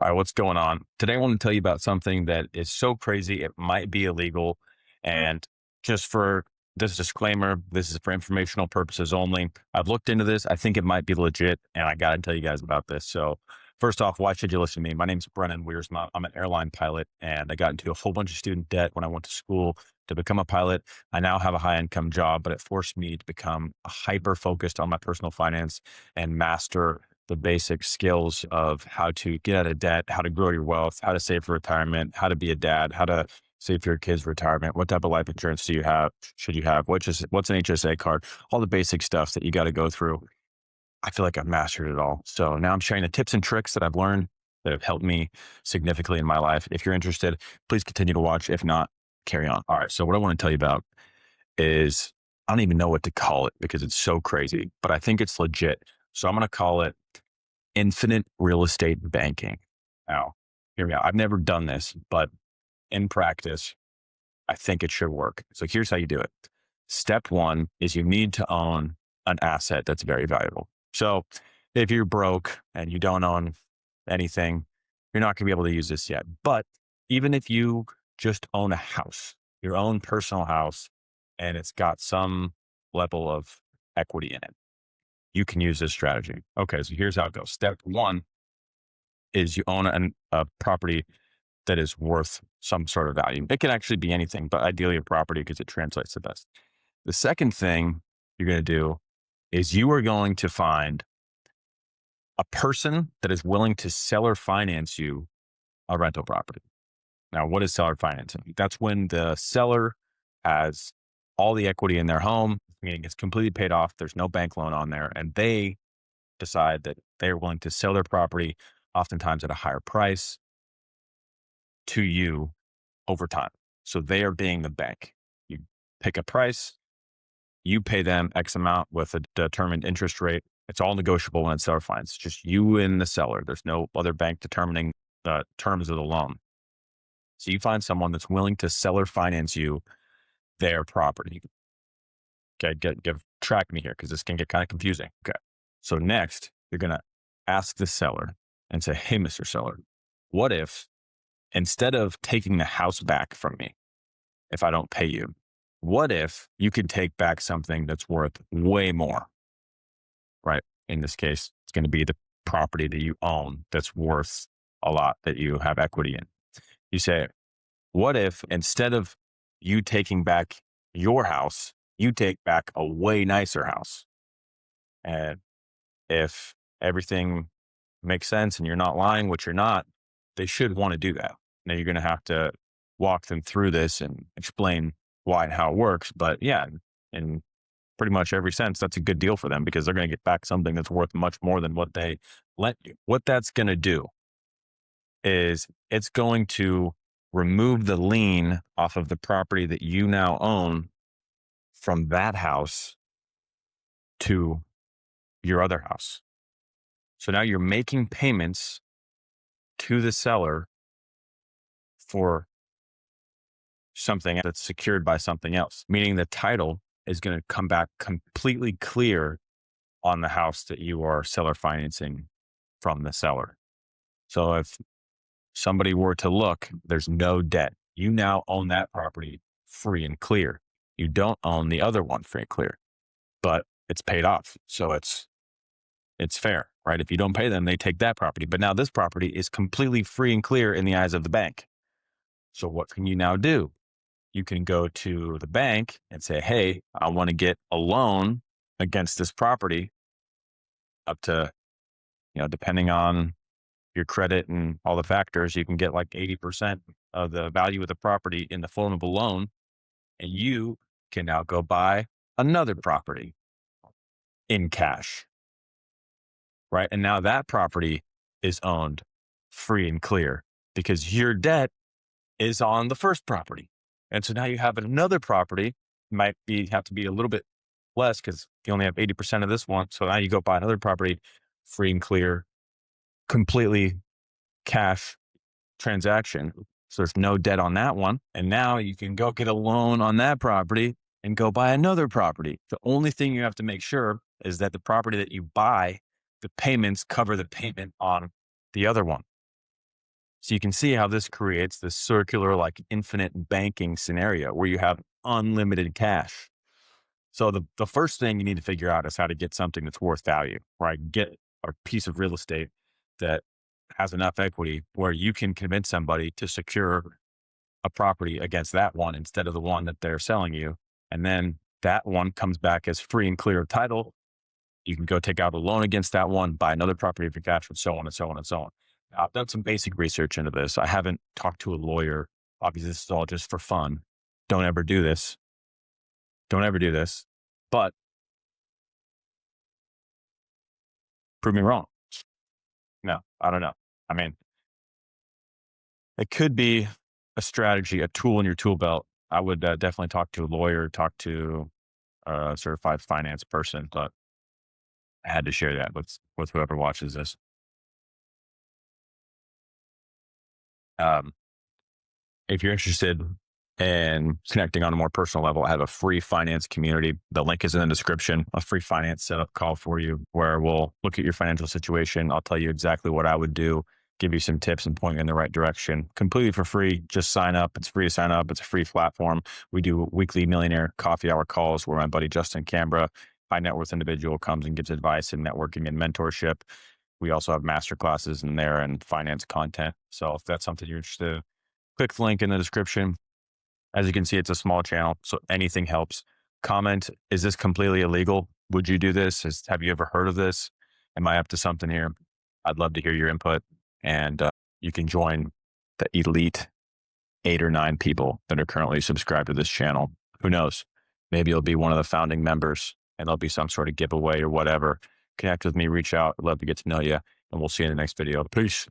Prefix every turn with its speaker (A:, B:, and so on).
A: All right, what's going on? Today, I want to tell you about something that is so crazy, it might be illegal. And just for this disclaimer, this is for informational purposes only. I've looked into this. I think it might be legit, and I got to tell you guys about this. So, first off, why should you listen to me? My name's Brennan Wiersma. I'm an airline pilot, and I got into a whole bunch of student debt when I went to school to become a pilot. I now have a high income job, but it forced me to become hyper focused on my personal finance and master the basic skills of how to get out of debt, how to grow your wealth, how to save for retirement, how to be a dad, how to save for your kids' retirement, what type of life insurance do you have, should you have, what's an HSA card, all the basic stuff that you got to go through. I feel like I've mastered it all. So now I'm sharing the tips and tricks that I've learned that have helped me significantly in my life. If you're interested, please continue to watch. If not, carry on. All right. So what I want to tell you about is I don't even know what to call it because it's so crazy, but I think it's legit. So I'm going to call it infinite real estate banking. Now, hear me out. I've never done this, but in practice, I think it should work. So here's how you do it. Step one is you need to own an asset that's very valuable. So if you're broke and you don't own anything, you're not going to be able to use this yet. But even if you just own a house, your own personal house, and it's got some level of equity in it, you can use this strategy. Okay, so here's how it goes. Step one is you own a property that is worth some sort of value. It can actually be anything, but ideally a property because it translates the best. The second thing you're going to do is you are going to find a person that is willing to seller finance you a rental property. Now, what is seller financing? That's when the seller has all the equity in their home, meaning it's completely paid off. There's no bank loan on there, and they decide that they're willing to sell their property, oftentimes at a higher price, to you over time. So they are being the bank. You pick a price, you pay them X amount with a determined interest rate. It's all negotiable when it's seller finance. It's just you and the seller. There's no other bank determining the terms of the loan. So you find someone that's willing to seller finance you their property. Okay, track me here because this can get kind of confusing. Okay. So next, you're going to ask the seller and say, hey, Mr. Seller, what if instead of taking the house back from me, if I don't pay you, what if you could take back something that's worth way more, right? In this case, it's going to be the property that you own that's worth a lot that you have equity in. You say, what if instead of you taking back your house, you take back a way nicer house? And if everything makes sense and you're not lying, which you're not, they should want to do that. Now you're going to have to walk them through this and explain why and how it works. But yeah, in pretty much every sense, that's a good deal for them because they're going to get back something that's worth much more than what they lent you. What that's going to do is it's going to remove the lien off of the property that you now own from that house to your other house. So now you're making payments to the seller for something that's secured by something else, meaning the title is going to come back completely clear on the house that you are seller financing from the seller. So if somebody were to look, there's no debt. You now own that property free and clear. You don't own the other one free and clear, but it's paid off. So it's fair, right? If you don't pay them, they take that property. But now this property is completely free and clear in the eyes of the bank. So what can you now do? You can go to the bank and say, hey, I want to get a loan against this property up to, depending on your credit and all the factors, you can get like 80% of the value of the property in the form of a loan. And you can now go buy another property in cash, right? And now that property is owned free and clear because your debt is on the first property. And so now you have another property, have to be a little bit less because you only have 80% of this one. So now you go buy another property free and clear, completely cash transaction. So there's no debt on that one. And now you can go get a loan on that property and go buy another property. The only thing you have to make sure is that the property that you buy, the payments cover the payment on the other one. So you can see how this creates this circular, like infinite banking scenario where you have unlimited cash. So the first thing you need to figure out is how to get something that's worth value, right? Get a piece of real estate that has enough equity where you can convince somebody to secure a property against that one instead of the one that they're selling you. And then that one comes back as free and clear of title. You can go take out a loan against that one, buy another property for cash, and so on and so on and so on. I've done some basic research into this. I haven't talked to a lawyer. Obviously, this is all just for fun. Don't ever do this. Don't ever do this. But prove me wrong. No, I don't know. I mean, it could be a strategy, a tool in your tool belt. I would definitely talk to a lawyer, talk to a certified finance person, but I had to share that with whoever watches this. Um, if you're interested in connecting on a more personal level, I have a free finance community. The link is in the description, a free finance setup call for you where we'll look at your financial situation. I'll tell you exactly what I would do, give you some tips and point you in the right direction completely for free. Just sign up. It's free to sign up. It's a free platform. We do weekly millionaire coffee hour calls where my buddy Justin Canberra, high net worth individual, comes and gives advice and networking and mentorship. We also have master classes in there and finance content. So if that's something you're interested in, click the link in the description. As you can see, it's a small channel, so anything helps. Comment, is this completely illegal? Would you do this? Have you ever heard of this? Am I up to something here? I'd love to hear your input. And you can join the elite 8 or 9 people that are currently subscribed to this channel. Who knows? Maybe you'll be one of the founding members and there'll be some sort of giveaway or whatever. Connect with me, reach out. I'd love to get to know you. And we'll see you in the next video. Peace.